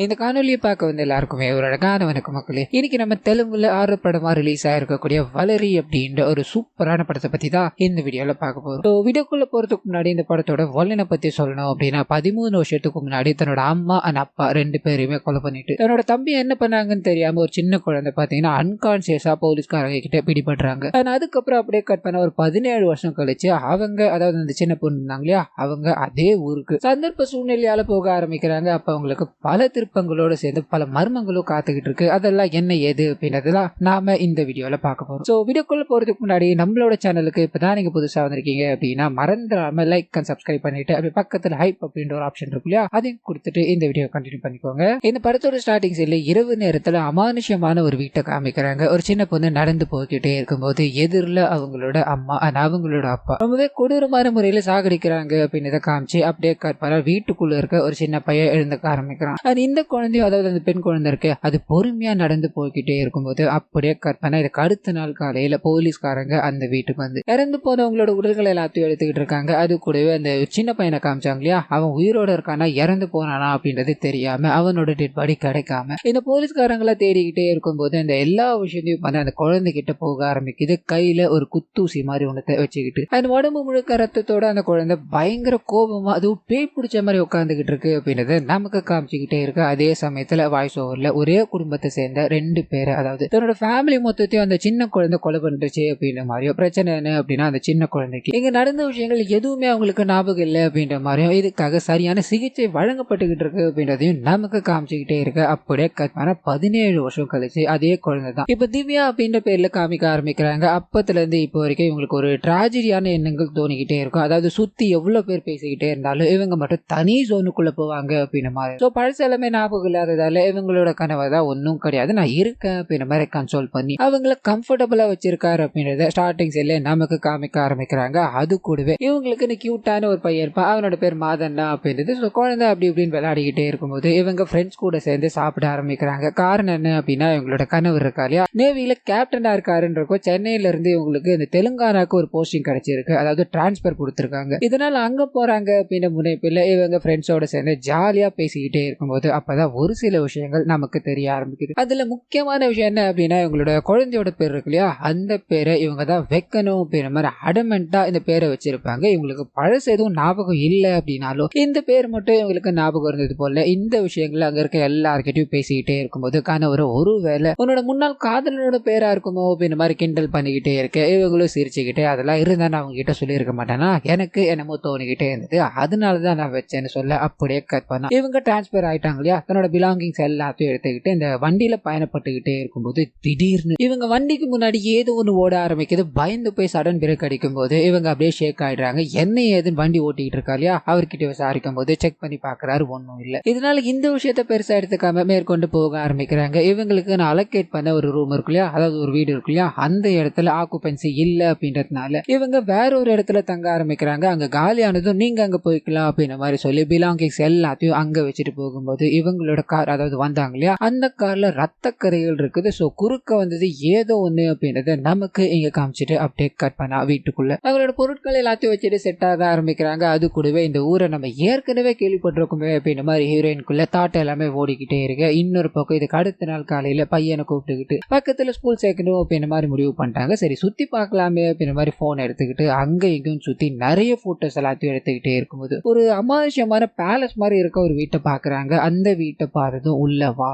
இந்த காணொலியை பார்க்க வந்து எல்லாருக்குமே ஒரு அழகான வணக்கம் மக்களே. இன்னைக்கு நம்ம தெலுங்குல 6 படமா ரிலீஸ் ஆயிருக்கக்கூடிய வளரி அப்படின்ற ஒரு சூப்பரான படத்தை பத்தி தான் இந்த வீடியோல பார்க்க போறோம். வீடியோக்குள்ள போறதுக்கு முன்னாடி இந்த படத்தோட வல்லனை பத்தி சொல்லணும் அப்படின்னா 13 வருஷத்துக்கு முன்னாடி தன்னோட அம்மா அண்ட் அப்பா 2 பேரையுமே கொலை பண்ணிட்டு தன்னோட தம்பி என்ன பண்ணாங்கன்னு தெரியாம ஒரு சின்ன குழந்தை பாத்தீங்கன்னா அன்கான்சியஸா போலீஸ்காரங்க கிட்ட பிடிபடுறாங்க. அதுக்கப்புறம் அப்படியே கட் பண்ண ஒரு 17 வருஷம் கழிச்சு அவங்க, அதாவது அந்த சின்ன பொண்ணு இருந்தாங்க இல்லையா, அவங்க அதே ஊருக்கு சந்தர்ப்ப சூழ்நிலையால போக ஆரம்பிக்கிறாங்க. அப்ப அவங்களுக்கு பல திருப்பங்களோட சேர்ந்து பல மர்மங்களும் காத்துக்கிட்டு இருக்கு. அதெல்லாம் என்ன ஏது அப்படின்றதுலாம் நாம இந்த வீடியோல பார்க்க போறோம். சோ வீடியோக்குள்ள போறதுக்கு முன்னாடி நம்மளோட சேனலுக்கு இப்பதான் நீங்க புதுசா வந்திருக்கீங்க அப்படின்னா மறந்துடாம லைக் அண்ட் சப்ஸ்கிரைப் பண்ணிட்டு அப்படி பக்கத்துல ஹைப் அப்படின்ற ஒரு ஆப்ஷன் இருக்கு இல்லையா, அதையும் கொடுத்துட்டு இந்த வீடியோ கண்டினியூ பண்ணிக்கோங்க. இந்த படத்தோட ஸ்டார்டிங் சைட்ல இரவு நேரத்துல அமானுஷ்யமான ஒரு வீட்டை காமிக்கிறாங்க. ஒரு சின்ன பொண்ணு நடந்து போய்கிட்டே இருக்கும்போது எதிரில் அவங்களோட அம்மா அண்ட் அவங்களோட அப்பா ரொம்பவே கொடூரமான முறையில சாகடிக்கிறாங்க அப்படின்னு காமிச்சு அப்படியே கற்பனை வீட்டுக்குள்ள இருக்க ஒரு சின்ன பையன் எழுந்துக்க ஆரம்பிக்கிறான். இந்த குழந்தையும், அதாவது அந்த பெண் குழந்தை இருக்கு, அது பொறுமையா நடந்து போய்கிட்டே இருக்கும்போது அப்படியே கற்பனை இதுக்கு அடுத்த நாள் காலையில போலீஸ்காரங்க அந்த வீட்டுக்கு வந்து இறந்து போனவங்களோட உடல்களை எல்லாத்தையும் எடுத்துக்கிட்டு இருக்காங்க. அது கூடவே அந்த சின்ன பையனை காமிச்சாங்க இல்லையா, அவன் உயிரோட இருக்கானா இறந்து போனானா அப்படின்றது தெரியாம அவனோட டெட் பாடி கிடைக்காம இந்த போலீஸ்காரங்களை தேடிக்கிட்டே இருக்கும்போது அந்த எல்லா விஷயத்தையும் பண்ண அந்த குழந்தை கிட்ட போக ஆரம்பிக்குது. கையில ஒரு குத்தூசி மாதிரி ஒண்ணு வச்சுக்கிட்டு அந்த உடம்பு முழுக்க ரத்தத்தோட அந்த குழந்தை பயங்கர கோபமா அது பேய் பிடிச்ச மாதிரி உட்காந்துக்கிட்டு இருக்கு அப்படின்றது நமக்கு காமிச்சுக்கிட்டே இருக்கு. அதே சமயத்துல வாய்ஸ் ஓவர்ல ஒரே குடும்பத்தை சேர்ந்த 2 பேரை, அதாவது தன்னோட ஃபேமிலி மொத்தத்தையும் அந்த சின்ன குழந்தை கொலை பண்ணிருச்சு அப்படின்ற மாதிரியும், பிரச்சனை என்ன அப்படின்னா அந்த சின்ன குழந்தைக்கு இங்க நடந்த விஷயங்கள் எதுவுமே அவங்களுக்கு ஞாபகம் இல்லை அப்படின்ற மாதிரியும், இதுக்காக சரியான சிகிச்சை வழங்கப்பட்டுக்கிட்டு இருக்கு அப்படின்றதையும் நமக்கு காமிச்சுக்கிட்டே இருக்கு. அப்படியே கட்டான 17 வருஷம் கழிச்சு அதே குழந்தை தான் இப்ப திவ்யா அப்படின்ற பேர்ல காமிக்க ஆரம்பிக்கிறாங்க. அப்பத்துல இருந்து இப்போ வரைக்கும் இவங்களுக்கு ஒரு டிராஜடியான எண்ணங்கள் தோணிக்கிட்டே இருக்கும். அதாவது சுத்தி எவ்வளவு பேர் பேசிக்கிட்டே இருந்தாலும் இவங்க மட்டும் தனி ஜோனுக்குள்ள போவாங்க அப்படின்ற மாதிரி. பழசு எல்லாமே ஞாபகம் இல்லாததால இவங்களோட கனவை தான் ஒன்னும் கிடையாது, நான் இருக்கேன் அப்படின்ற மாதிரி கன்சோல் பண்ணி அவங்கள கம்ஃபர்டபுளா வச்சிருக்காரு அப்படின்றத ஸ்டார்டிங் சைட்ல நமக்கு காமிக்க ஆரம்பிக்கிறாங்க. அது கூடவே இவங்களுக்கு கியூட்டான ஒரு பையன் இருப்பான், அவனோட பேர் மாதண்ணா அப்படின்றது. குழந்தை அப்படி இப்படின்னு விளையாடிக்கிட்டே இருக்கும்போது இவங்க ஃப்ரெண்ட்ஸ் கூட சேர்ந்து சாப்பிட ஆரம்பிக்கிறாங்க. காரணம் என்ன அப்படின்னா இவங்களோட கனவு இருக்கா இல்லையா, நேவியில கேப்டனா இருக்காருன்றப்போ சென்னையில இருந்து இவங்களுக்கு இந்த தெலுங்கானாக்கு ஒரு போஸ்டிங் கிடைச்சிருக்கு, அதாவது டிரான்ஸ்பர் கொடுத்திருக்காங்க. இதனால அங்க போறாங்க அப்படின்ற முனைப்பில் இவங்க ஃப்ரெண்ட்ஸோட சேர்ந்து ஜாலியா பேசிக்கிட்டே இருக்கும்போது அப்பதான் ஒரு சில விஷயங்கள் நமக்கு தெரிய ஆரம்பிக்குது. அதுல முக்கியமான விஷயம் என்ன அப்படின்னா இவங்களோட குழந்தையோட பேர் இருக்கு இல்லையா, அந்த பேரை இவங்க தான் வைக்கணும் அப்படின்ற மாதிரி அடமெண்டா இந்த பேரை வச்சிருப்பாங்க. இவங்களுக்கு பழசு எதுவும் ஞாபகம் இல்லை அப்படின்னாலும் இந்த பேர் மட்டும் இவங்களுக்கு ஞாபகம் இருந்தது போல இந்த விஷயங்கள் அங்க இருக்க எல்லார்கிட்டையும் பேசிக்கிட்டே இருக்கும்போது கணவர் ஒருவேளை உன்னோட முன்னாள் காதலனோட பேரா இருக்குமோ அப்படின்ற மாதிரி கிண்டல் பண்ணிக்கிட்டே இருக்கு. இவங்களும் சிரிச்சுக்கிட்டே அதெல்லாம் இருந்தா நான் அவங்க கிட்ட சொல்லியிருக்க மாட்டேன்னா எனக்கு என்னமோ தோணிக்கிட்டே இருந்தது, அதனாலதான் நான் வச்சேன்னு சொல்ல அப்படியே கட் பண்ணா இவங்க டிரான்ஸ்பர் ஆயிட்டாங்க இல்லையா, தன்னோட பிலாங்கிங்ஸ் எல்லாத்தையும் எடுத்துக்கிட்டு இந்த வண்டியில பயணப்பட்டுக்கிட்டே இருக்கும்போது திடீர்னு இவங்க வண்டிக்கு முன்னாடி ஏதோ ஒன்று ஓட ஆரம்பிக்குது. பயந்து போய் சடன் பிரேக் அடிக்கும் போது இவங்க அப்படியே ஷேக் ஆயிடுறாங்க. என்ன ஏதுன்னு வண்டி ஓட்டிட்டு இருக்கா இல்லையா, அவர்கிட்ட விசாரிக்கும் போது செக் பண்ணி பாக்குறாரு, ஒன்னும் இல்லை. இதனால இந்த விஷயத்த பெருசா எடுத்துக்காம மேற்கொண்டு போக ஆரம்பிக்கிறாங்க. இவங்களுக்கு நான் அலோகேட் பண்ண ஒரு ரூம் இருக்கு இல்லையா, அதாவது ஒரு வீடு இருக்கு இல்லையா, அந்த இடத்துல ஆக்குபென்சி இல்ல அப்படின்றதுனால இவங்க வேற ஒரு இடத்துல தங்க ஆரம்பிக்கிறாங்க. அங்க காலியானதும் நீங்க அங்க போய்க்கலாம் அப்படின்ற மாதிரி சொல்லி பிலாங்கிங்ஸ் எல்லாத்தையும் அங்க வச்சுட்டு போகும்போது இவங்களோட கார், அதாவது வந்தாங்க இல்லையா, அந்த கார்ல ரத்த கரைகள் இருக்குது. சோ குறுக்க வந்தது ஏதோ ஒண்ணு அப்படின்றத நமக்கு இங்க காமிச்சிட்டு அப்படியே கட் பண்ணா வீட்டுக்குள்ள அவங்களோட பொருட்கள் எல்லாத்தையும் வச்சுட்டு செட் ஆக ஆரம்பிக்கிறாங்க. அது கூடவே இந்த ஊரை நம்ம ஏற்கனவே கேள்விப்பட்டிருக்கோமே அப்படின்ற மாதிரி ஹீரோயின்குள்ள தாட் எல்லாமே ஓடிக்கிட்டே இருக்கு. இன்னொரு பக்கம் இதுக்கு அடுத்த நாள் காலையில பையனை கூப்பிட்டுக்கிட்டு பக்கத்துல ஸ்கூல் சேர்க்கணும் அப்படின்ற மாதிரி முடிவு பண்ணிட்டாங்க. சரி சுத்தி பார்க்கலாமே அப்படின்ற மாதிரி போன் எடுத்துக்கிட்டு அங்க இங்கும் சுத்தி நிறைய போட்டோஸ் எல்லாத்தையும் எடுத்துக்கிட்டே இருக்கும்போது ஒரு அமானுஷ்யமான பேலஸ் மாதிரி இருக்க ஒரு வீட்டை பாக்குறாங்க. அந்த வீட்டை பார்த்ததும் உள்ளவா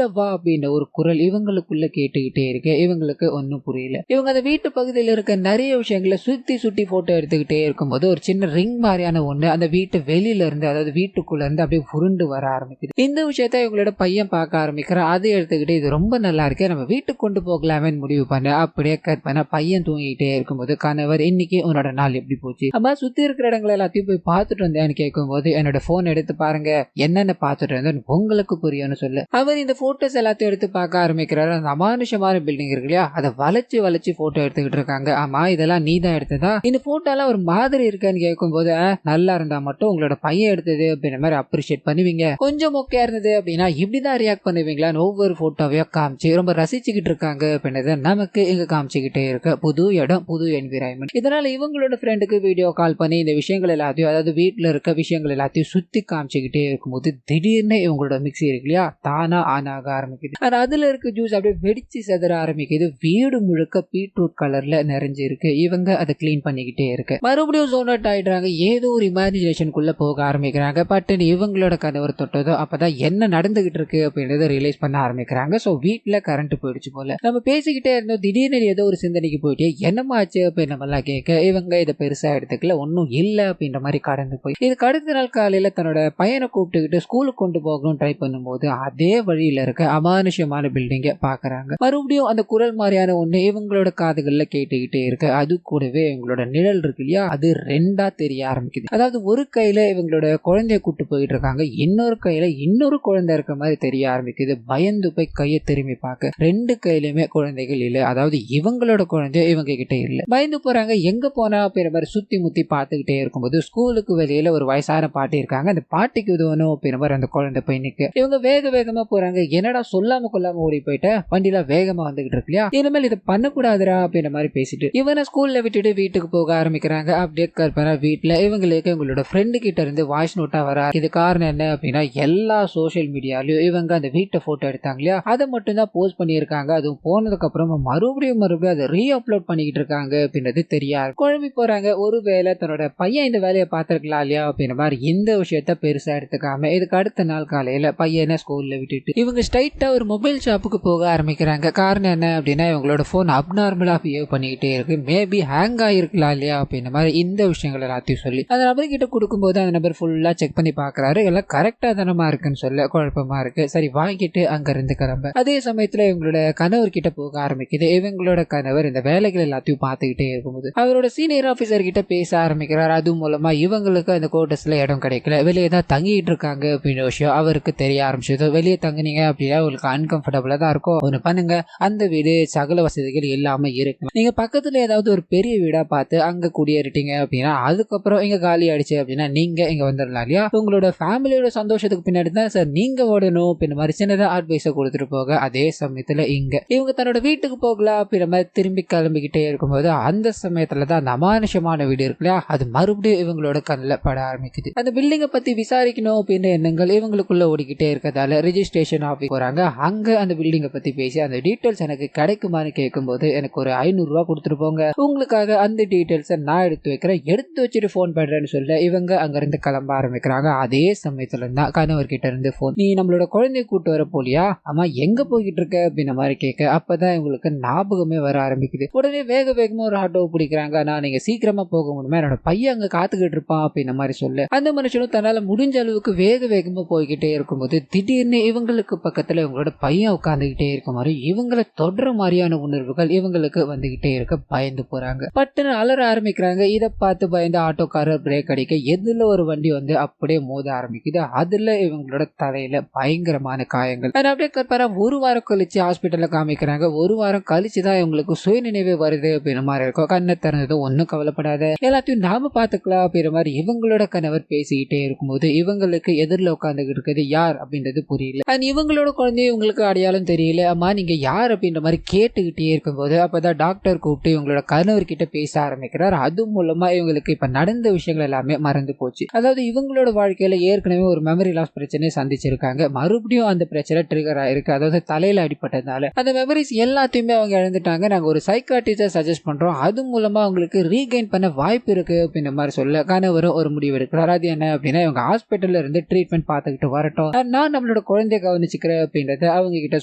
அப்படின்ற ஒரு குரல் இவங்களுக்குள்ள கேட்டுக்கிட்டே இருக்கு. இவங்களுக்கு ஒன்னும் புரியல. இவங்க அந்த வீட்டு பகுதியில் இருக்க நிறைய விஷயங்களை சுத்தி போட்டோ எடுத்துக்கிட்டே இருக்கும்போது ஒரு சின்ன ரிங் மாதிரியான ஒண்ணு அந்த வீட்டு வெளியில இருந்து, அதாவது வீட்டுக்குள்ள இருந்து அப்படியே உருண்டு வர ஆரம்பிக்குது. இந்த விஷயத்த இவங்களோட பையன் பார்க்க ஆரம்பிக்கிறான். அதை எடுத்துக்கிட்டு இது ரொம்ப நல்லா இருக்கு, நம்ம வீட்டுக்கு கொண்டு போகலாமே முடிவு பண்ண அப்படியே கட் பண்ண பையன் தூங்கிட்டே இருக்கும்போது கணவர் இன்னைக்கு உன்னோட நாள் எப்படி போச்சு, அம்மா சுத்தி இருக்கிற இடங்கள் எல்லாத்தையும் போய் பார்த்துட்டு வந்தேன்னு கேட்கும் போது என்னோட போன் எடுத்து பாருங்க என்னென்ன பார்த்துட்டு இருந்தேன் உங்களுக்கு புரியும்னு சொல்ல அவர் இந்த போட்டோஸ் எல்லாத்தையும் எடுத்து பார்க்க ஆரம்பிக்கிறாரு. அந்த அமானுஷமான பில்டிங் இருக்கு இல்லையா, அதை வளைச்சு போட்டோ எடுத்துக்கிட்டு இருக்காங்க. ஆமா இதெல்லாம் நீ தான் எடுத்ததா, இந்த போட்டோ எல்லாம் ஒரு மாதிரி இருக்கான்னு கேட்கும் போது நல்லா இருந்தா மட்டும் உங்களோட பையன் எடுத்தது அப்படின்ற மாதிரி அப்ரிஷியேட் பண்ணுவீங்க, கொஞ்சம் மொக்கையா இருந்தது அப்படின்னா இப்படிதான் ரியாக்ட் பண்ணுவீங்களான்னு ஒவ்வொரு போட்டோவையும் காமிச்சு ரொம்ப ரசிச்சுக்கிட்டு இருக்காங்க அப்படின்றத நமக்கு இங்க காமிச்சுக்கிட்டே இருக்க புது இடம், புது என்விரான்மெண்ட். இதனால இவங்களோட ஃப்ரெண்டுக்கு வீடியோ கால் பண்ணி இந்த விஷயங்கள் எல்லாத்தையும், அதாவது வீட்டுல இருக்க விஷயங்கள் எல்லாத்தையும் சுத்தி காமிச்சுக்கிட்டே இருக்கும்போது திடீர்னு இவங்களோட அவங்களோட மிக்ஸி இருக்கு இல்லையா தானா ஆன் ஆக ஆரம்பிக்குது. அதுல இருக்க ஜூஸ் அப்படியே வெடிச்சு செதற ஆரம்பிக்குது. வீடு முழுக்க பீட்ரூட் கலர்ல நிறைஞ்சு இருக்கு. இவங்க அதை கிளீன் பண்ணிக்கிட்டே இருக்கு. மறுபடியும் ஜோன் அவுட் ஆயிடுறாங்க. ஏதோ ஒரு இமேஜினேஷனுக்குள்ள போக ஆரம்பிக்கிறாங்க. பட் இவங்களோட கணவர் தொட்டதோ அப்பதான் என்ன நடந்துகிட்டு இருக்கு அப்படின்றத ரியலைஸ் பண்ண ஆரம்பிக்கிறாங்க. சோ வீட்டுல கரண்ட் போயிடுச்சு போல. நம்ம பேசிக்கிட்டே இருந்தோம். திடீர்னு ஏதோ ஒரு சிந்தனைக்கு போயிட்டு என்னமா ஆச்சு அப்படின்னு நம்ம எல்லாம் கேட்க இவங்க இதை பெருசா எடுத்துக்கல. ஒன்னும் இல்ல அப்படின்ற மாதிரி கடந்து போய் இதுக்கு அடுத்த நாள் காலையில தன்னோட பையனை கூப்பிட்டுக்கிட்டு ஸ்கூலுக்கு கொண்டு போகணும் ட்ரை பண்ணும்போது அதே வழியில இருக்க அமானுஷ்யமான பில்டிங்க பாக்குறாங்க. மறுபடியும் அந்த குரல் மாதிரியான ஒண்ணு இவங்களோட காதுகள்ல கேட்டுக்கிட்டே இருக்கு. அது கூடவே இவங்களோட நிழல் இருக்கு இல்லையா அது ரெண்டா தெரிய ஆரம்பிக்குது. அதாவது ஒரு கையில இவங்களோட குழந்தைய கூட்டு போயிட்டு இருக்காங்க, இன்னொரு கையில இன்னொரு குழந்தை இருக்க மாதிரி தெரிய ஆரம்பிக்குது. பயந்து போய் கையை திரும்பி பார்க்க ரெண்டு கையிலுமே குழந்தைகள் இல்ல. அதாவது இவங்களோட குழந்தை இவங்க கிட்ட இல்ல. பயந்து போறாங்க. எங்க போனா அப்படின்ற மாதிரி சுத்தி முத்தி பார்த்துக்கிட்டே இருக்கும்போது ஸ்கூலுக்கு வெளியில ஒரு வயசான பாட்டி இருக்காங்க. அந்த பாட்டிக்கு உதவணும் அப்படின்ற மாதிரி அந்த குழந்தை போய் நிக்க இவங்க வேக வேகமா போறாங்க. என்னடா சொல்லாம கொள்ளாம ஓடி போயிட்ட, வண்டியில வேகமா வந்துகிட்டு இருக்கு இல்லையா, இனிமேல் இதை பண்ணக்கூடாதுரா அப்படின்ற மாதிரி பேசிட்டு இவனை ஸ்கூல்ல விட்டுட்டு வீட்டுக்கு போக ஆரம்பிக்கிறாங்க. அப்படியே கற்பனா வீட்டுல இவங்களுக்கு இவங்களோட ஃப்ரெண்டு கிட்ட இருந்து வாய்ஸ் நோட்டா வரா. இது காரணம் என்ன அப்படின்னா எல்லா சோசியல் மீடியாலயும் இவங்க அந்த வீட்டை போட்டோ எடுத்தாங்க இல்லையா அதை மட்டும் தான் போஸ்ட் பண்ணியிருக்காங்க. அதுவும் போனதுக்கு அப்புறம் மறுபடியும் அதை ரீ அப்லோட் பண்ணிக்கிட்டு இருக்காங்க அப்படின்றது தெரியாது. குழம்பி போறாங்க. ஒருவேளை தன்னோட பையன் இந்த வேலையை பார்த்திருக்கலாம் இல்லையா அப்படின்ற மாதிரி இந்த விஷயத்த பெருசா எடுத்துக்காம இதுக்கு அடுத்த நாள் காலையில பையனை ஸ்கூல்ல விட்டுட்டு இவங்க ஸ்ட்ரைட்டா ஒரு மொபைல் ஷாப்புக்கு போக ஆரம்பிக்கிறாங்க. காரணம் என்ன அப்படின்னா இவங்களோட போன் அப்நார்மலா பிஹேவ் பண்ணிக்கிட்டே இருக்கு. மேபி ஹேங் ஆயிருக்கலாம் இல்லையா அப்படின்ற மாதிரி இந்த விஷயங்கள் எல்லாத்தையும் சொல்லி அந்த நபர்கிட்ட கொடுக்கும்போது அந்த நபர் ஃபுல்லா செக் பண்ணி பாக்குறாரு. எல்லாம் கரெக்டா தானமா இருக்குன்னு சொல்ல குழப்பமா இருக்கு. சரி வாங்கிட்டு அங்க இருந்து கிளம்ப. அதே சமயத்துல இவங்களோட கணவர் கிட்ட போக ஆரம்பிக்குது. இவங்களோட கணவர் இந்த வேலைகள் எல்லாத்தையும் பார்த்துக்கிட்டே இருக்கும்போது அவரோட சீனியர் ஆபீசர் கிட்ட பேச ஆரம்பிக்கிறார். அது மூலமா இவங்களுக்கு அந்த கோட்டஸ்ல இடம் கிடைக்கல, வெளியே தான் தங்கிட்டு இருக்காங்க அப்படின்ற விஷயம் அவருக்கு தெரிய ஆரம்பிச்சது. வெளியே தங்குனீங்க அப்படின்னா உங்களுக்கு அன்கம்ஃபர்டபுளா தான் இருக்கும். ஒண்ணு பண்ணுங்க, அந்த வீடு சகல வசதிகள் இல்லாம இருக்கு. நீங்க பக்கத்துல ஏதாவது ஒரு பெரிய வீடா பார்த்து அங்க குடியேறிட்டீங்க அப்படின்னா அதுக்கப்புறம் இங்க காலி ஆயிடுச்சு அப்படின்னா நீங்க இங்க வந்துடலாம் இல்லையா. உங்களோட ஃபேமிலியோட சந்தோஷத்துக்கு பின்னாடி தான் சார் நீங்க ஓடணும் அப்படின்ற மாதிரி சின்னதா அட்வைஸை கொடுத்துட்டு போக அதே சமயத்துல இவங்க தன்னோட வீட்டுக்கு போகலாம் அப்படின்ற மாதிரி திரும்பி கிளம்பிக்கிட்டே இருக்கும்போது அந்த சமயத்துல தான் அந்த அமானுஷமான வீடு இருக்கு இல்லையா அது மறுபடியும் இவங்களோட கண்ணில் பட ஆரம்பிக்குது. அந்த பில்டிங்கை பத்தி விசாரிக்கணும் அப்படின்ற எண்ணங்கள் இவங்களுக்குள்ள ஓடிக்கிட்டே இருக்கிறதால ரெஜிஸ்ட்ரேஷன் ஆஃபீஸ் போறாங்க. அங்க அந்த பில்டிங்கை பத்தி பேசி அந்த டீட்டெயில்ஸ் எனக்கு கிடைக்குமான்னு கேட்கும்போது எனக்கு ஒரு 500 ரூபாய் கொடுத்துட்டு போங்க, உங்களுக்காக அந்த டீட்டெயில்ஸை நான் எடுத்து வைக்கிறேன், எடுத்து வச்சுட்டு போன் பண்றேன்னு சொல்ல இவங்க அங்க இருந்து கிளம்ப ஆரம்பிக்கிறாங்க. அதே சமயத்துல தான் கணவர் கிட்ட இருந்து போன், நீ நம்மளோட குழந்தைய கூட்டு வர போலியா, ஆமா எங்க போய்கிட்டு இருக்க அப்படின்ற மாதிரி கேட்க அப்பதான் இவங்களுக்கு ஞாபகமே வர ஆரம்பிக்குது. உடனே வேக வேகமா ஒரு ஆட்டோ பிடிக்கிறாங்க. நான் நீங்க சீக்கிரமா போக முடியுமா, என்னோட பையன் அங்க காத்துக்கிட்டு இருப்பான் அப்படின்ற மாதிரி சொல்ல அந்த மனுஷனும் தன்னால முடிஞ்ச அளவுக்கு வேக வேகமா போய்கிட்டே இருக்கும்போது திடீர்னு இவங்களுக்கு பக்கத்துல இவங்களோட பையன் உட்கார்ந்துகிட்டே இருக்க மாதிரி இவங்களை தொடர மாதிரியான உணர்வுகள் இவங்களுக்கு வந்துகிட்டே இருக்க பயந்து போறாங்க. பட்டுன்னு அலற ஆரம்பிக்கிறாங்க. இதை பார்த்து பயந்து ஆட்டோக்காரர் பிரேக் அடிக்க எதுல ஒரு வண்டி வந்து அப்படியே மோத ஆரம்பிக்குது. அதுல இவங்களோட தலையில பயங்கரமான காயங்கள். அப்படியே கற்பரா ஒரு வாரம் கழிச்சு ஹாஸ்பிட்டல்ல காமிக்கிறாங்க. ஒரு வாரம் கழிச்சுதான் இவங்களுக்கு சுயநினைவே வருது அப்படின்ற மாதிரி இருக்கும். கண்ணை திறந்தது ஒன்னும் கவலைப்படாத, எல்லாத்தையும் நாம பாத்துக்கலாம் அப்படின்ற மாதிரி இவங்களோட கணவர் பேசிக்கிட்டே இருக்கும்போது இவங்களுக்கு எதிரில் உட்காந்துக்கிட்டு இருக்கிறது யார் அப்படின்றது புரியல. இவங்களோட குழந்தைய இவங்களுக்கு அடையாளம் தெரியல. அம்மா நீங்க யார் அப்படின்ற மாதிரி கேட்டுக்கிட்டே இருக்கும்போது அப்பதான் டாக்டர் கூப்பிட்டு இவங்களோட கணவர் கிட்ட பேச ஆரம்பிக்கிறார். அது மூலமா இவங்களுக்கு இப்ப நடந்த விஷயங்கள் எல்லாமே மறந்து போச்சு. அதாவது இவங்களோட வாழ்க்கையில ஏற்கனவே ஒரு மெமரி லாஸ் பிரச்சனை சந்திச்சிருக்காங்க. மறுபடியும் அந்த பிரச்சனை ட்ரிகர் ஆயிருக்கு. அதாவது தலையில அடிப்பட்டதால அந்த மெமரிஸ் எல்லாத்தையுமே அவங்க இழந்துட்டாங்க. நாங்க ஒரு சைக்காட்ரிஸ்ட சஜஸ்ட் பண்றோம், அது மூலமா அவங்களுக்கு ரீகெயின் பண்ண வாய்ப்பு இருக்கு அப்படின்ற மாதிரி சொல்ல கணவரும் ஒரு முடிவு எடுக்கிறார். அது என்ன அப்படின்னா இவங்க ஹாஸ்பிட்டல்ல இருந்து ட்ரீட்மெண்ட் பார்த்துக்கிட்டு வரட்டும், நான் நம்மளோட குழந்தைய கவனிச்சுக்கிறேன் அப்படின்றத அவங்க கிட்ட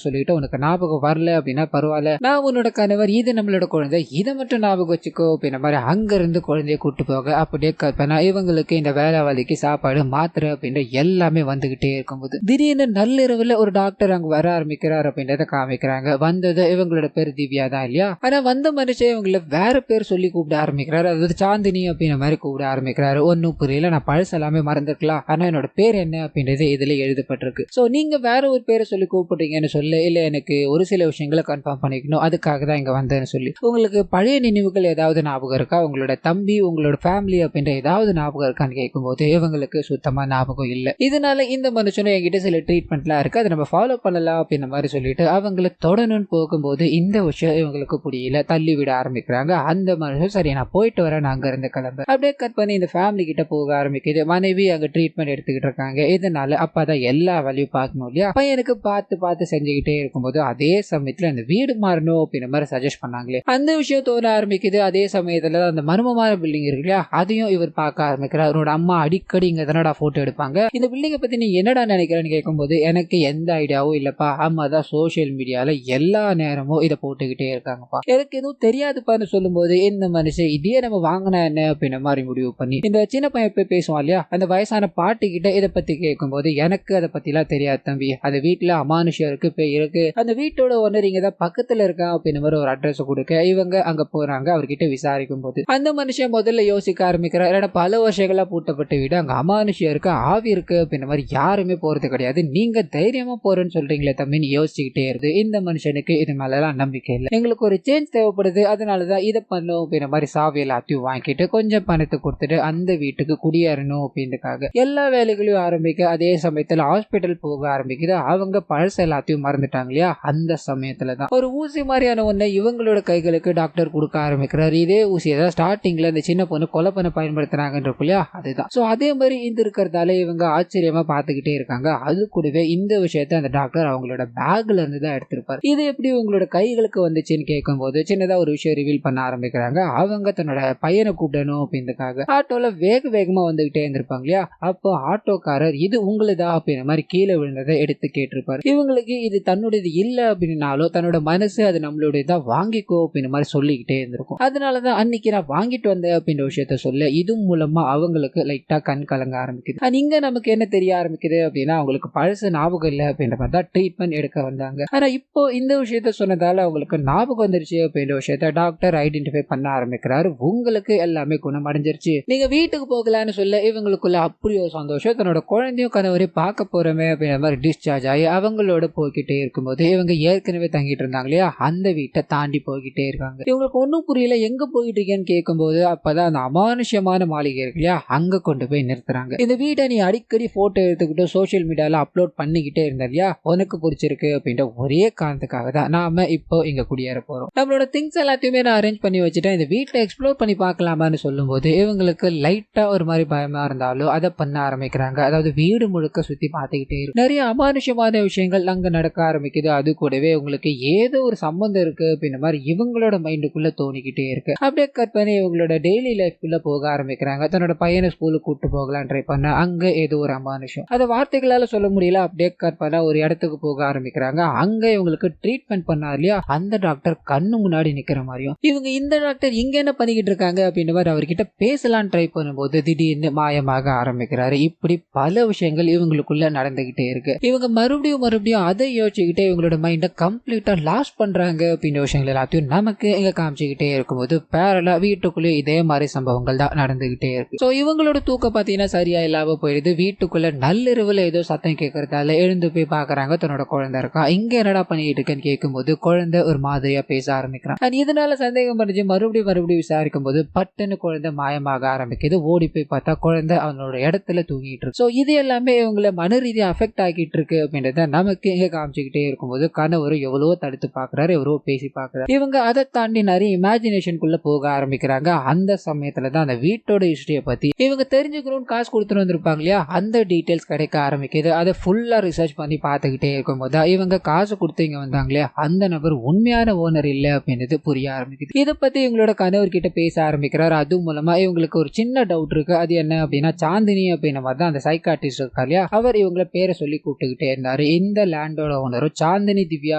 சொல்லிட்டு உனக்கு ஞாபகம் வரல அப்படின்னா பரவாயில்ல, நான் உன்னோட கணவர், இது நம்மளோட குழந்தை, இதை மட்டும் ஞாபகம் வச்சுக்கோ அப்படின்ற மாதிரி அங்க இருந்து குழந்தைய கூட்டு போக அப்படியே கற்பனா இவங்களுக்கு இந்த வேலைவாதிக்கு சாப்பாடு மாத்திரை அப்படின்ற எல்லாமே வந்துகிட்டே இருக்கும்போது திடீர்னு நள்ளிரவுல ஒரு டாக்டர் அங்க வர ஆரம்பிக்கிறார் அப்படின்றத காமிக்கிறாங்க. வந்தது இவங்களோட பேர் திவ்யா தான் இல்லையா. ஆனா வந்த மனுஷன் இவங்களை வேற பேர் சொல்லி கூப்பிட ஆரம்பிக்கிறாரு. அதாவது சாந்தினி அப்படின்ற மாதிரி கூப்பிட ஆரம்பிக்கிறாரு. ஒன்னும் புரியல, நான் பழசு எல்லாமே மறந்துருக்கலாம், ஆனா என்னோட பேர் என்ன அப்படின்றது இதுல எழுதப்பட்டிருக்கு. சோ நீங்க வேற ஒரு பேரை சொல்லி கூப்பிடுறீங்கன்னு சொல்ல, இல்ல எனக்கு ஒரு சில விஷயங்களை கன்ஃபார்ம் பண்ணிக்கணும், அதுக்காக தான் இங்க வந்தேன்னு சொல்லி உங்களுக்கு பழைய நினைவுகள் ஏதாவது ஞாபகம் இருக்கா, உங்களோட தம்பி உங்களோட ஃபேமிலி அப்படின்ற ஏதாவது ஞாபகம் இருக்கான்னு கேட்கும்போது இவங்களுக்கு சுத்தமா ஞாபகம் இல்ல. இதனால இந்த மனுஷனும் என்கிட்ட சில ட்ரீட்மெண்ட்லாம் இருக்கு, அதை நம்ம ஃபாலோ பண்ணலாம் அப்படின்ற மாதிரி சொல்லிட்டு அவங்களை தொடணும்னு போகும்போது இந்த விஷயம் இவங்களுக்கு புரியல, தள்ளி விட ஆரம்பிக்கிறாங்க. அந்த மனுஷன் சரி நான் போயிட்டு வரேன், அங்க இருந்து கிளம்ப அப்படியே கட் பண்ணி இந்த ஃபேமிலி கிட்ட போக ஆரம்பிக்குது. மனைவி அங்க ட்ரீட்மெண்ட் எடுத்துக்கிட்டு இருக்காங்க. இதனால அப்பா தான் எல்லா வேலையும் பார்க்கணும் இல்லையா. பையனுக்கு பார்த்து பார்த்து செஞ்சுக்கிட்டே இருக்கும்போது அதே சமயத்துல அந்த வீடு மாறணும் அப்படின்ற மாதிரி சஜஸ்ட் பண்ணாங்களே, அந்த விஷயம் தோண ஆரம்பிக்குது. அதே சமயத்துல அந்த மர்மமான பில்டிங் இருக்கு இல்லையா, அதையும் இவர் பார்க்க ஆரம்பிக்கிறார். அவரோட அம்மா அடிக்கடி இங்க தானடா போட்டோ எடுப்பாங்க, இந்த பில்டிங்கை பத்தி நீ என்னடா நினைக்கிறேன்னு கேட்கும்போது எனக்கு எந்த ஐடியாவும் இல்லப்பா, அம்மா தான் சோசியல் மீடியால எல்லா நேரமும் இதை போட்டுக்கிட்டே இருக்காங்கப்பா, எனக்கு எதுவும் தெரியாதுப்பான்னு சொல்லும்போது இந்த மனுஷன் இதே நம்ம வாங்கினா என்ன அப்படின்ற மாதிரி முடிவு பண்ணி இந்த சின்ன பையன் போய் பேசுவான் இல்லையா, அந்த வயசான பாட்டி கிட்ட இதை பத்தி கேட்கும்போது எனக்கு அதை பத்தி எல்லாம் தெரியாது தம்பி, அது வீட்டுல அமானுஷம் இருக்கு, பேய் இருக்கு, அந்த வீட்டோட ஓனர் இங்க தான் பக்கத்துல இருக்கான் அப்படின்னு மாதிரி ஒரு அட்ரஸ் கொடுக்க இவங்க அங்க போறாங்க. அவர்கிட்ட விசாரிக்கும் போது அந்த மனுஷன் முதல்ல யோசிக்க ஆரம்பிக்கிறார், ஏன்னா பல வருஷங்களா பூட்டப்பட்ட வீடு, அங்க அமானுஷம் இருக்கு, ஆவி இருக்கு அப்படின்ற மாதிரி யாருமே போறது கிடையாது, நீங்க தைரியமா போறேன்னு சொல்றீங்களே தம்பின்னு யோசிச்சுக்கிட்டே இருக்கு. இந்த மனுஷனுக்கு இது மேல எல்லாம் நம்பிக்கை இல்லை, எங்களுக்கு ஒரு சேஞ்ச் தேவைப்படுது, அதனாலதான் இதை பண்ணும் அப்படின்ற மாதிரி சாவி எல்லாத்தையும் வாங்கிட்டு கொஞ்சம் பணத்தை கொடுத்துட்டு அந்த வீட்டுக்கு குடியேறணும் அப்படின்றதுக்காக எல்லா வேலைகளையும் ஆரம்பிக்க அதே சமயத்துல ஹாஸ்பிட்டல் போக ஆரம்பிக்குது. அவங்க பழச எல்லாத்தையும் மறந்துட்டாங்க இல்லையா, அந்த சமயத்துலதான் ஒரு ஊசி மாதிரியான ஒண்ணு இவங்களோட கைகளுக்கு டாக்டர் கொடுக்க ஆரம்பிக்கிறார். இதே ஊசியை தான் ஸ்டார்டிங்ல இந்த சின்ன பொண்ணு கொலை பண்ண பயன்படுத்துறாங்கன்ற இல்லையா, அதுதான். சோ அதே மாதிரி இந்த இருக்கிறதால இவங்க ஆச்சரியமா பார்த்துக்கிட்டே இருக்காங்க. அது கூடவே இந்த விஷயத்த அந்த டாக்டர் அவங்களோட பேக்ல இருந்து தான் எடுத்திருப்பாரு. இது எப்படி உங்களோட கைகளுக்கு வந்துச்சுன்னு கேட்கும் போது சின்னதா ஒரு விஷயம் ரிவீல் பண்ண ஆரம்பிக்கிறாங்க. அவங்க தன்னோட பையனை கூப்பிடணும் அப்படின்றதுக்காக ஆட்டோல வேகமா வந்துகிட்டே இருந்திருப்பாங்க இல்லையா, அப்போ ஆட்டோக்காரர் இது உங்களுதா அப்படின்ற மாதிரி கீழே விழுந்ததை எடுத்து கேட்டிருப்பாரு. இவங்களுக்கு இது தன்னுடையது இல்ல அப்படின்னாலும் தன்னோட மனசு அது நம்மளுடையதான், வாங்கிக்கோ அப்படின்ற மாதிரி சொல்லிக்கிட்டே இருந்திருக்கும். அதனாலதான் அன்னைக்கு நான் வாங்கிட்டு வந்தேன் அப்படின்ற விஷயத்த சொல்ல இது மூலமா அவங்களுக்கு லைட்டா கண் கலங்க ஆரம்பிக்குது. இங்க நமக்கு என்ன தெரிய ஆரம்பிக்குது அப்படின்னா அவங்களுக்கு பழசு ஞாபகம் இல்லை அப்படின்ற மாதிரி தான் ட்ரீட்மெண்ட் எடுக்க வந்தாங்க. ஆனா இப்போ இந்த விஷயத்த சொன்னதால அவங்களுக்கு ஞாபகம் வந்துருச்சு அப்படின்ற விஷயத்த டாக்டர் ஐடென்டிஃபை பண்ண ஆரம்பிக்கிறாரு. உங்களுக்கு எல்லாமே குணமடைஞ்சிருச்சு, நீங்க வீட்டுக்கு போகலான்னு சொல்ல இவங்களுக்குள்ள அப்படி ஒரு சந்தோஷம், தன்னோட குழந்தையும் கணவரையும் பார்க்க போறமே அப்படின்ற மாதிரி டிஸ்சார்ஜ் ஆகி அவங்களோட போய்கிட்டே இருக்கும்போது இவங்க ஏற்கனவே தங்கிட்டு இருந்தாங்க இல்லையா, அந்த வீட்டை தாண்டி போய்கிட்டே இருக்காங்க. இவங்களுக்கு ஒன்னும் புரியல, எங்க போயிட்டு இருக்கேன்னு கேட்கும்போது அப்பதான் அந்த அமானுஷ்யமான மாளிகை இருக்கு இல்லையா, அங்க கொண்டு போய் நிறுத்துறாங்க. இந்த வீட்டை நீ அடிக்கடி போட்டோ எடுத்துக்கிட்டு சோசியல் மீடியால அப்லோட் பண்ணிக்கிட்டே இருந்த இல்லையா, உனக்கு பிடிச்சிருக்கு அப்படின்ற ஒரே காரணத்துக்காக தான் நாம இப்போ இங்க குடியேற போறோம், நம்மளோட திங்ஸ் எல்லாத்தையுமே நான் அரேஞ்ச் பண்ணி வச்சுட்டேன், இந்த வீட்டை எக்ஸ்ப்ளோர் பண்ணி பார்க்கலாமான்னு சொல்லும்போது இவங்களுக்கு லைட்டா ஒரு மாதிரி பயமா இருந்தாலும் அதை பண்ண ஆரம்பிக்கிறாங்க. அதாவது வீடு முழுக்க சுத்தி பார்த்துக்கிட்டே இருக்கு, நிறைய அமானுஷ்யமான விஷயங்கள் அங்க நடக்க ஆரம்பிக்குது. அது கூடவே உங்களுக்கு ஏதோ ஒரு சம்பந்தம் இருக்கு அப்படின்ற மாதிரி இவங்களோட மைண்டுக்குள்ள தோணிக்கிட்டே இருக்கு. அப்படியே கட் பண்ணி இவங்களோட டெய்லி லைஃப்குள்ள போக ஆரம்பிக்கிறாங்க. தன்னோட பையனை ஸ்கூலுக்கு கூட்டு போகலாம் ட்ரை பண்ண அங்க ஏதோ ஒரு அமானுஷம், அதை வார்த்தைகளால சொல்ல முடியல. அப்படியே கட் பண்ண ஒரு இடத்துக்கு போக ஆரம்பிக்கிறாங்க. அங்க இவங்களுக்கு ட்ரீட்மெண்ட் பண்ணார் இல்லையா, அந்த டாக்டர் கண்ணு முன்னாடி நிக்கிற மாதிரியும் இவங்க இந்த டாக்டர் இங்க என்ன பண்ணிக்கிட்டு இருக்காங்க அப்படின்ற மாதிரி அவர்கிட்ட பேசலாம் ட்ரை பண்ணும்போது திடீர்னு மாயமாக ஆரம்பிக்கிறாரு. இப்படி பல விஷயங்கள் இவங்களுக்குள்ள நடந்துகிட்டே இருக்கு. இவங்க மறுபடியும் அதை யோசிச்சுக்கிட்டே இவங்களோட மைண்டை கம்ப்ளீட்டா லாஸ் பண்றாங்க அப்படின்ற விஷயங்கள் எல்லாத்தையும் நமக்கு இங்க காமிச்சுக்கிட்டே இருக்கும்போது பேரலா வீட்டுக்குள்ளே இதே மாதிரி சம்பவங்கள் தான் நடந்துகிட்டே இருக்கு. சோ இவங்களோட தூக்கம் பாத்தீங்கன்னா சரியா இல்லாம போயிடுது. வீட்டுக்குள்ள நள்ளிரவுல ஏதோ சத்தம் கேட்கறதால எழுந்து போய் பாக்குறாங்க, தன்னோட குழந்தை இருக்கா. இங்க என்னடா பண்ணிட்டு இருக்கேன்னு கேட்கும்போது குழந்தை ஒரு மாதிரியா பேச ஆரம்பிக்கிறான். இதனால சந்தேகம் பண்ணி மறுபடியும் விசாரிக்கும் போது பட்டுன்னு குழந்தை மாயமாக ஆரம்பிக்குது. ஓடி போய் பார்த்தா குழந்தை அவனோட இடத்துல தூங்கிட்டு இருக்கு. சோ இது எல்லாமே இவங்களை மன ரீதியா அஃபெக்ட் ஆகிட்டு இருக்கு அப்படின்றத நமக்கு இங்க காமிச்சுக்கிட்டே இருக்கும்போது கணவர் எவ்வளவோ தடுத்து பாக்குறாரு, எவ்வளவோ பேசி பாக்குறாரு. இவங்க அதை தாண்டி நிறைய இமேஜினேஷனுக்குள்ள போக ஆரம்பிக்கிறாங்க. அந்த சமயத்துலதான் அந்த வீட்டோட ஹிஸ்டரியை பத்தி இவங்க தெரிஞ்சுக்கணும்னு காசு கொடுத்துட்டு வந்திருப்பாங்க இல்லையா, அந்த டீடைல்ஸ் கிடைக்க ஆரம்பிக்குது. அதை ஃபுல்லா ரிசர்ச் பண்ணி பார்த்துக்கிட்டே இருக்கும்போது இவங்க காசு கொடுத்து இங்க வந்தாங்க இல்லையா, அந்த நபர் உண்மையான ஓனர் இல்ல அப்படின்றது புரிய ஆரம்பிக்குது. இதை பத்தி இவங்களோட கணவர் கிட்ட பேச ஆரம்பிக்கிறார். அது மூலமா இவங்களுக்கு ஒரு சின்ன டவுட் இருக்கு. அது என்ன அப்படின்னா சாந்தினி அப்படின்ற மாதிரி தான் அந்த சைக்காட்டிஸ்ட் இருக்கா இல்லையா, அவர் இவங்கள பேரை சொல்லி கூப்பிட்டுக்கிட்டே இருந்தாரு. இந்த லேண்டோட ஓனரும் சாந்தினி திவ்யா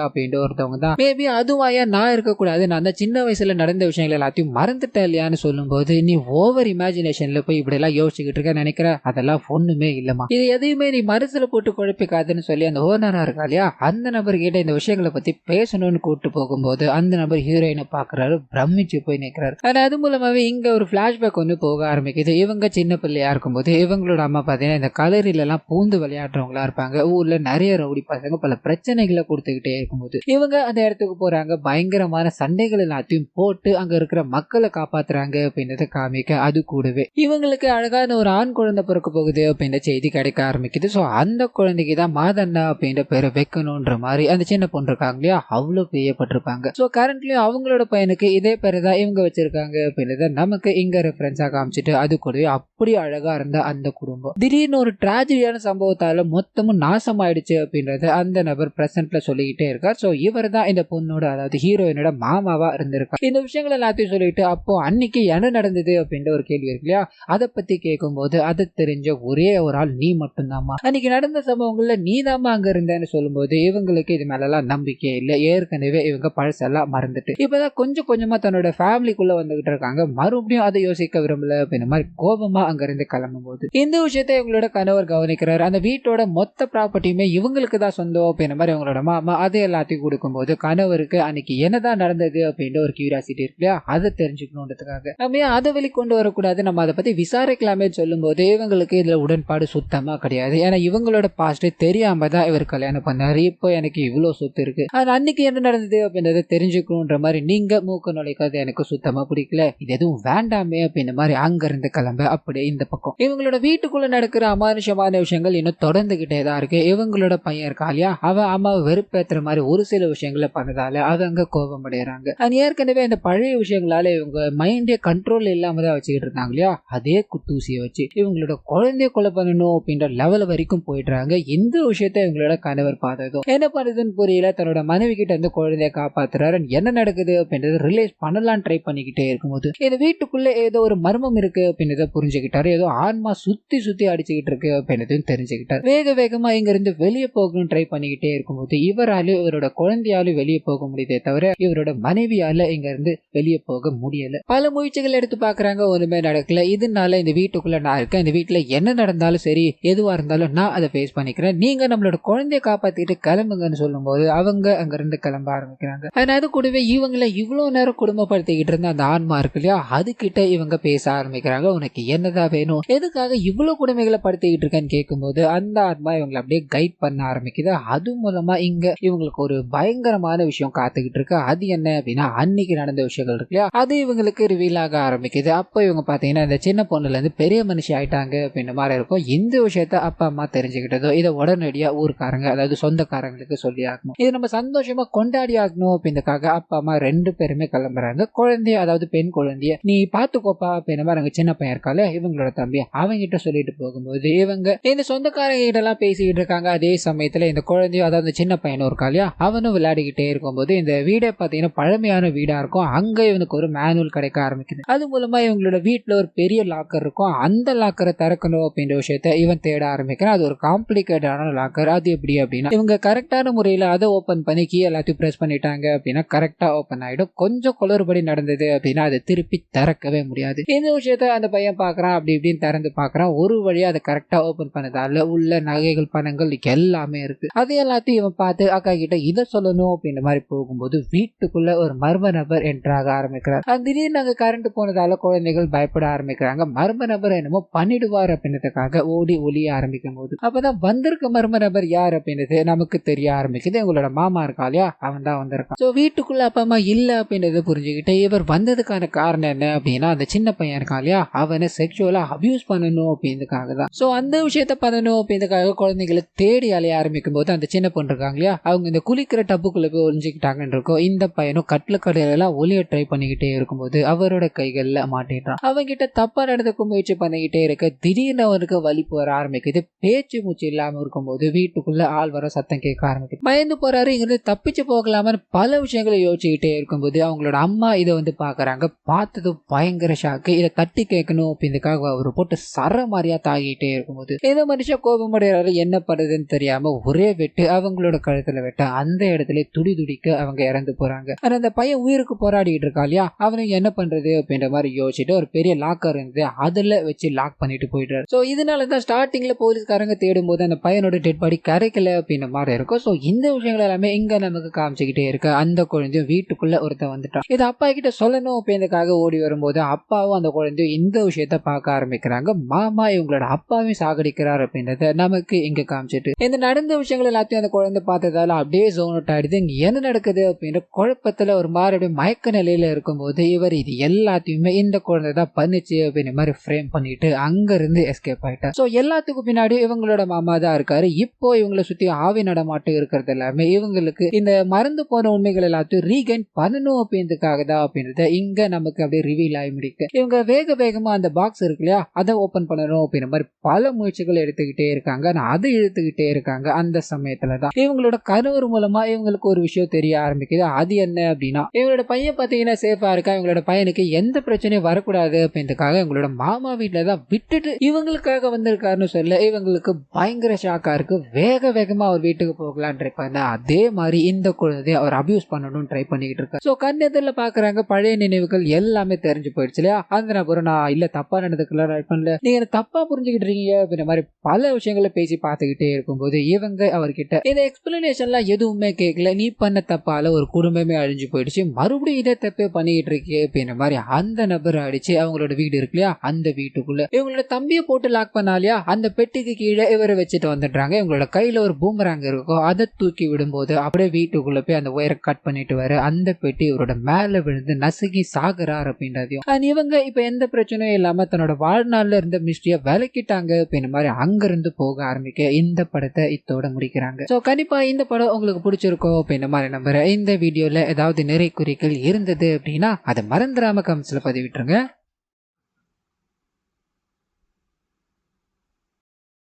அப்படின்ற ஒருத்தவங்க தான். மேபி அதுவாயா நான் இருக்கக்கூடாது, நான் தான் சின்ன வயசுல நடந்த விஷயங்கள் எல்லாத்தையும் மறந்துட்டேன் இல்லையான்னு சொல்லும்போது நீ ஓவர் இமேஜினேஷன்ல போய் இப்படி எல்லாம் யோசிச்சுக்கிட்டு இருக்க நினைக்கிற, அதெல்லாம் ஒண்ணுமே இல்லமா, இது எதையுமே நீ மனசுல போட்டு குழப்பிக்காதுன்னு சொல்லி அந்த ஓனரா இருக்கா இல்லையா, அந்த நபர் கிட்ட இந்த விஷயங்களை பத்தி பேசணும்னு கூப்பிட்டு போகும்போது அந்த நபர் ஹீரோயினை பாக்குறாரு, பிரமிச்சு போய் நிக்கிறாரு. ஆனா அது மூலமாவே இங்க ஒரு பிளாஷ்பேக் ஒன்று போக ஆரம்பிக்குது. இவங்க சின்ன பிள்ளையா இருக்கும்போது இவங்களோட அம்மா பாத்தீங்கன்னா இந்த கலரில எல்லாம் பூந்து விளையாடுறவங்களா இருப்பாங்க. ஊர்ல நிறைய ரவுடி பசங்க பல பிரச்சனைகளை கொடுத்துக்கிட்டே இருக்கும்போது இவங்க அந்த இடத்துக்கு போறாங்க. பயங்கரமான சண்டைகள் எல்லாத்தையும் போட்டு அங்க இருக்கிற மக்களை காப்பாத்துறாங்க அப்படின்றத காமிக்க, அது கூடவே இவங்களுக்கு அழகான ஒரு ஆண் குழந்தை பிறக்க போகுது அப்படின்ற செய்தி கிடைக்க ஆரம்பிக்குது. சோ அந்த குழந்தைக்கு தான் மாதண்ணா அப்படின்ற பேரை வைக்கணும்ன்ற மாதிரி அந்த சின்ன பொண்ணு இருக்காங்க இல்லையா, அவ்வளவு பிரியப்பட்டிருப்பாங்க. சோ கரண்ட்லயும் அவங்களோட பையனுக்கு இதே பேரு தான் இவங்க வச்சிருக்காங்க அப்படின்றத நமக்கு இங்க ரெஃபரன்ஸா காமிச்சிட்டு, அது கூடவே அப்படி அழகா இருந்த அந்த குடும்பம் திடீர்னு ஒரு டிராஜடியான சம்பவத்தால மொத்தமும் நாசமாயிடுச்சு அப்படின்றத அந்த நபர் பிரசன்ட்ல சொல்லிக்கிட்டே இருக்கார். சோ இவர் தான் இந்த பொண்ணோட அதாவது ஹீரோயினோட மாமாவா இருந்திருக்கார். இந்த விஷயங்கள் எல்லாத்தையும் சொல்லிட்டு அப்போ அன்னைக்கு என்ன நடந்தது அப்படின்ற ஒரு கேள்வி இருக்கு இல்லையா, அதை பத்தி கேட்கும்போது அதை தெரிஞ்ச ஒரே ஒரு ஆள் நீ மட்டும்தாமா, அன்னைக்கு நடந்த சம்பவங்கள்ல நீதாமா அங்க இருந்தேன்னு சொல்லும்போது இவங்களுக்கு இது மேலாம் நம்பிக்கை இல்ல. ஏற்கனவே இவங்க பழசெல்லாம் மறந்துட்டு இப்பதான் கொஞ்சம் கொஞ்சமா தன்னோட ஃபேமிலிக்குள்ள வந்துகிட்டு இருக்காங்க. மறுபடியும் அதை யோசிக்க விரும்பல அப்படின்ற மாதிரி கோபமா அங்க இருந்து கிளம்பும் போது இந்த விஷயத்தை இவங்களோட கணவர் கவனிக்கிறார். அந்த வீட்டோட மொத்த ப்ராப்பர்ட்டியுமே இவங்களுக்கு தான் சொந்தம் அப்படின்ற மாதிரி இவங்களோட மாமா அதை எல்லாத்தையும் கொடுக்கும்போது கணவருக்கு அன்னைக்கு என்னதான் நடந்தது அப்படின்ற ஒரு கியூரியாசிட்டி இருக்கு இல்லையா, அதை தெரிஞ்சுக்கணுன்றதுக்காக நம்ம ஏன் அதை வெளிக்கொண்டு வரக்கூடாது, நம்ம அதை பத்தி விசாரிக்கலாமே சொல்லும் போது இவங்களுக்கு இதுல உடன்பாடு சுத்தமா கிடையாது. ஏன்னா இவங்களோட பாஸ்ட் தெரியாம தான் இவர் கல்யாணம் பண்ணாரு. இப்போ எனக்கு இவ்வளவு சொத்து இருக்கு, ஆனா அன்னைக்கு என்ன நடந்தது அப்படின்றத தெரிஞ்சுக்கணுன்ற மாதிரி நீங்க மூக்க நுழைக்காது எனக்கு சுத்தமா பிடிக்கல, இது எதுவும் வேண்டாமே அப்படின்ற மாதிரி அங்க இருந்து கிளம்ப அப்படியே இந்த பக்கம் இவங்களோட வீட்டுக்குள்ள நடக்கிற அமானுஷமான விஷயங்கள் இன்னும் தொடர்ந்துகிட்டே தான் இருக்கு. இவங்களோட பையன் இருக்கா இல்லையா, அவன் அம்மாவை வெறுப்பேற்றுற மாதிரி ஒரு சில விஷயங்களை பண்ணதால அவங்க கோபம் அடைகிறாங்க. ஏற்கனவே இந்த பழைய விஷயங்களால இவங்க மைண்டே கண்ட்ரோல் இல்லாம தான் வச்சுக்கிட்டு இருந்தாங்க இல்லையா, அதே குத்தூசியை வச்சு இவங்களோட குழந்தைய கொலை பண்ணணும் அப்படின்ற லெவல் வரைக்கும் போயிடுறாங்க. இந்த விஷயத்த இவங்களோட கணவர் பார்த்ததும் என்ன பண்ணுதுன்னு புரியல, தன்னோட மனைவி கிட்ட இருந்து குழந்தைய காப்பாத்துறாரு. என்ன நடக்குது அப்படின்றத ரிலேஸ் பண்ணலாம் ட்ரை பண்ணிக்கிட்டே இருக்கும்போது இந்த வீட்டுக்குள்ள ஏதோ ஒரு மர்மம் இருக்கு அப்படின்றத புரிஞ்சுக்கிட்டாரு. ஏதோ ஆன்மா சுத்தி சுத்தி அடிச்சுக்கிட்டு இருக்கு அப்படின்றதையும் தெரிஞ்சுக்கிட்டாரு. வேக வேகமா இங்க இருந்து வெளியே போகணும்னு ட்ரை பண்ணிக்கிட்டே இருக்கும்போது இவராலும் இவரோட குழந்தையாலும் வெளியே போக முடியுதே தவிர இவரோட மனைவியால இங்க இருந்து வெளியே போக முடியல. பல முயற்சிகள் எடுத்து பாக்குறாங்க, ஒண்ணுமே நடக்கல. இதனால இந்த வீட்டுக்குள்ள நான் இருக்கேன், இந்த வீட்டுல என்ன நடந்தாலும் சரி எதுவா இருந்தாலும் நான் அதை ஃபேஸ் பண்ணிக்கிறேன், நீங்க நம்மளோட குழந்தைய காப்பாத்திட்டு கிளம்புங்கன்னு சொல்லும் போது அவங்க அங்க இருந்து கிளம்ப ஆரம்பிக்கிறாங்க. அது கூடவே இவங்களை இவ்வளவு நேரம் குடும்பப்படுத்திக்கிட்டு இருந்த அந்த ஆன்மா இருக்கு இல்லையா, அதுகிட்ட இவங்க பேச ஆரம்பிக்கிறாங்க. உனக்கு என்னதான் வேணும், எதுக்காக இவ்வளவு கொடுமைகளை படுத்திக்கிட்டு இருக்கேன்னு கேட்கும்போது அந்த ஆத்மா இவங்களை அப்படியே கைட் பண்ண ஆரம்பிக்குது. அது மூலமா இங்க இவங்களுக்கு ஒரு பயங்கரமான விஷயம் காத்துக்கிட்டு இருக்கு. அது என்ன அப்படின்னா அன்னைக்கு நடந்த விஷயங்கள் இருக்கு இல்லையா, அது இவங்களுக்கு ரிவீல் ஆக ஆரம்பிக்குது. அப்போ இவங்க பாத்தீங்கன்னா இந்த சின்ன பொண்ணுல இருந்து பெரிய மனுஷி ஆயிட்டாங்க அப்படின்ற மாதிரி இருக்கும். இந்த விஷயத்த அப்பா அம்மா தெரிஞ்சுக்கிட்டதோ இதை உடனடியா ஊருக்காரங்க அதாவது சொந்தக்காரங்களுக்கு சொல்லி ஆகணும், இது நம்ம சந்தோஷமா கொண்டாடி ஆகணும் அப்படின்றதுக்காக அப்பா அம்மா ரெண்டு பேருமே கிளம்புறாங்க. குழந்தைய அதாவது பெண் குழந்தைய நீ பாத்துக்கோப்பா அப்படின்ற மாதிரி அங்க சின்ன பையன் இருக்கால இவங்களோட தம்பி அவங்கிட்ட சொல்லிட்டு போகும்போது இவங்க இந்த சொந்தக்காரங்க கிட்ட எல்லாம் பேசிக்கிட்டு இருக்காங்க. அதே சமயத்துல இந்த குழந்தையும் அதாவது சின்ன பையனும் இருக்கா இல்லையா, அவனும் விளையாடிக்கிட்டே இருக்கும்போது இந்த வீடே பாத்தீங்கன்னா பழமையான வீடா இருக்கும். அங்க இவனுக்கு ஒரு மேனுவல் கிடைக்க ஆரம்பிக்குது. அது மூலமா இவங்களோட வீட்டுல ஒரு பெரிய லாக்கர் இருக்கும். அந்த லாக்கரை திறக்கணும் அப்படின்ற விஷயத்த இவன் தேட ஆரம்பிக்கிறான். அது ஒரு காம்ப்ளிகேட்டான லாக்கர். அது எப்படி அப்படின்னா இவங்க கரெக்டான முறையில அதை ஓபன் பண்ணி கீ எல்லாத்தையும் பிரஸ் பண்ணிட்டாங்க அப்படின்னா கரெக்டா ஓபன் ஆயிடும். கொஞ்சம் குளறுபடி நடந்தது அப்படின்னா அதை திருப்பி திறக்கவே முடியாது. இந்த விஷயத்த அந்த பையன் பாக்குறான், அப்படி இப்படின்னு திறந்து பாக்குறான். ஒரு வழியா அதை கரெக்டா ஓபன் பண்ணதால உள்ள நகைகள் பணங்கள் எல்லாமே இருக்கு. அது எல்லாத்தையும் இவன் பார்த்து அக்கா கிட்ட இதை சொல்லணும் அப்படின்ற மாதிரி போகும்போது வீட்டுக்குள்ள ஒரு மர்ம நபர் என்ட்ராக ஆரம்பிக்கிறார். திடீர்னு அங்க கரண்ட் போனதால குழந்தைகள் பயப்பட ஆரம்பிக்கிறாங்க. மர்ம நபர் என்னமோ பண்ணிடுவார் அப்படின்றதுக்காக ஓடி ஒளிய ஆரம்பிக்கும் போது அப்பதான் வந்திருக்க மர்ம நபர் யார் அப்படின்றது நமக்கு தெரிய ஆரம்பிக்குது. உங்களோட மாமா இருக்கா இல்லையா, அவன் தான் வந்திருக்கான். சோ வீட்டுக்குள்ள அப்பா அம்மா இல்ல அப்படின்றத புரிஞ்சுக்கிட்டு இவர் வந்ததுக்கான காரணம் என்ன அப்படின்னா அந்த சின்ன பையன் இருக்கா இல்லையா, அவனை செக்ஷுவலா அபியூஸ் பண்ணணும் அப்படின்றதுக்காக தான். சோ அந்த விஷயத்த பண்ணணும் அப்படின்றதுக்காக குழந்தைகளை தேடி அலைய ஆரம்பிக்கும் போது அந்த சின்ன பொண்ணு இருக்காங்க இல்லையா, அவங்க இந்த குளிக்கிற டப்புக்குள்ள போய் ஒளிஞ்சுக்கிட்டாங்கன்னு இருக்கும். இந்த பையனும் கட்ல கடையில ஒளிய ட்ரை பண்ணிக்கிட்டே இருக்கும்போது அவரோட கைகள்ல மாட்டிடுறான். அவங்கிட்ட தப்பா நடந்துக்க முயற்சி பண்ணிக்கிட்டே இருக்க திடீர்னு அவருக்கு வலிப்பு வர ஆரம்பிக்குது. பேச்சு மூச்சு இல்லாம இருக்கும்போது வீட்டுக்குள்ள ஆள் வர சத்தம் கேட்க ஆரம்பிக்குது. பயந்து போறாரு. இங்கிருந்து தப்பிச்சு போகலாமனு பல விஷயங்களை யோசிச்சுக்கிட்டே இருக்கும்போது அவங்களோட அம்மா இதை வந்து பாக்குறாங்க. பார்த்தது பயங்கர ஷாக்கு. இதை தட்டி கேட்கணும் அப்படின்றதுக்காக அவர் போட்டு சர மாதிரியா தாகிட்டே இருக்கும்போது ஏதோ மனுஷன் கோபம் அடைகிறாரு. என்ன பண்ணுறதுன்னு தெரியாம ஒரே வெட்டு அவங்களோட கழுத்துல வெட்ட அந்த இடத்துல துடி துடிக்க அவங்க இறந்து போறாங்க. ஆனா அந்த பையன் உயிருக்கு போராடிட்டு இருக்கா இல்லையா, அவனுக்கு என்ன பண்றது அப்படின்ற மாதிரி யோசிச்சுட்டு ஒரு பெரிய லாக்கர் இருந்து அதுல வச்சு லாக் பண்ணிட்டு போயிடுறாரு. சோ இதனாலதான் ஸ்டார்டிங்ல போலீஸ்காரங்க தேடும் போது அந்த பையனோட டெட் பாடி கிடைக்கல அப்படின்ற மாதிரி இருக்கும். சோ இந்த விஷயங்கள் எல்லாமே இங்க நமக்கு காமிச்சுக்கிட்டே இருக்கு. அந்த குழந்தையும் வீட்டுக்குள்ள ஒருத்தன் வந்துட்டான். இது அப்பா கிட்ட சொல்லணும் அப்படின்றதுக்காக ஓடி வரும்போது அப்பாவும் அந்த குழந்தையும் இந்த விஷயத்த பார்க்க ஆரம்பிக்கிறாங்க. மாமா இவங்களோட அப்பாவையும் சாகடிக்கிறார் அப்படின்றத நமக்கு இங்க காமிச்சிட்டு இந்த நடந்த விஷயங்கள் எல்லாத்தையும் அந்த குழந்தை பார்த்ததால அப்படியே ஜோன் அவுட் ஆயிடுது. இங்க என்ன நடக்குது அப்படின்ற குழப்பத்துல ஒரு மாதிரி மயக்க நிலையில இருக்கும்போது இவர் இது எல்லாத்தையுமே இந்த குழந்தை தான் பண்ணிச்சு அப்படின்ற மாதிரி ஃப்ரேம் பண்ணிட்டு அங்க இருந்து எஸ்கேப் ஆயிட்டார். சோ எல்லாத்துக்கும் பின்னாடி இவங்களோட மாமா தான் இருக்காரு. இப்போ இவங்களை சுத்தி ஆவி நடமாட்டம் இருக்கிறது எல்லாமே இவங்களுக்கு இந்த மறந்து போன உண்மைகள் எல்லாத்தையும் ரீகைன் பண்ணணும் அப்படின்றதுக்காக தான் அப்படின்றத இங்க நமக்கு அப்படியே ரிவீல் ஆகி முடிக்க இவங்க வேக வேகமா அந்த பாக்ஸ் இருக்கு இல்லையா அதை ஓபன் பண்ணணும் அப்படின்ற மாதிரி பல முயற்சிகள் எடுத்துக்கிட்டு பார்த்துக்கிட்டே இருக்காங்க. அதை இழுத்துக்கிட்டே இருக்காங்க. அந்த சமயத்துலதான் இவங்களோட கணவர் மூலமா இவங்களுக்கு ஒரு விஷயம் தெரிய ஆரம்பிக்குது. அது என்ன அப்படின்னா, இவங்களோட பையன் பாத்தீங்கன்னா சேஃபா இருக்கா, இவங்களோட பையனுக்கு எந்த பிரச்சனையும் வரக்கூடாது அப்படின்றதுக்காக இவங்களோட மாமா வீட்டுலதான் விட்டுட்டு இவங்களுக்காக வந்திருக்காருன்னு சொல்ல இவங்களுக்கு பயங்கர ஷாக்கா இருக்கு. வேக வேகமா அவர் வீட்டுக்கு போகலான் இருப்பாங்க. அதே மாதிரி இந்த குழந்தைய அவர் அபியூஸ் பண்ணணும்னு ட்ரை பண்ணிக்கிட்டு இருக்காரு. சோ கண்ணெதிரில பாக்குறாங்க, பழைய நினைவுகள் எல்லாமே தெரிஞ்சு போயிடுச்சு இல்லையா. அந்த நபரும் நான் இல்ல தப்பா நடந்துக்கலாம் ட்ரை பண்ணல, நீங்க தப்பா புரிஞ்சுக்கிட்டு இருக்கீங்க அப்படின்ற மாதிரி பல விஷயங்களை பேசி பார்த்துக்கிட்டே இருக்கும்போது இவங்க அவர்கிட்ட இந்த எக்ஸ்பிளனேஷன்லாம் எதுவுமே கேட்கல. நீ பண்ண தப்பால ஒரு குடும்பமே அழிஞ்சு போயிடுச்சு, மறுபடியும் இதே தப்பே பண்ணிக்கிட்டு இருக்கே அப்படின்ற மாதிரி அந்த நபர் அடிச்சு அவங்களோட வீடு இருக்கு இல்லையா, அந்த வீட்டுக்குள்ள இவங்களோட தம்பியை போட்டு லாக் பண்ணாலியா, அந்த பெட்டிக்கு கீழே இவரை வச்சுட்டு வந்துடுறாங்க. இவங்களோட கையில ஒரு பூமராங்க இருக்கும், அதை தூக்கி விடும்போது அப்படியே வீட்டுக்குள்ள போய் அந்த ஒயரை கட் பண்ணிட்டு வர அந்த பெட்டி இவரோட மேல விழுந்து நசுங்கி சாகுறார் அப்படின்றதையும் இவங்க இப்ப எந்த பிரச்சனையும் இல்லாம தன்னோட வாழ்நாள்ல இருந்த மிஸ்ட்ரிய விலக்கிட்டாங்க அப்படின்ற மாதிரி அங்கிருந்து போக ஆரம்பிக்க இந்த படத்தை இத்தோட முடிக்கிறாங்க. சோ கண்டிப்பா இந்த படம் உங்களுக்கு பிடிச்சிருக்கோம் அப்படின்ற மாதிரி நம்புறேன். இந்த வீடியோல ஏதாவது நிறை குறிகள் இருந்தது அப்படின்னா அதை மறந்துடாம கமெண்ட்ஸ்ல பதிவிட்டுருங்க.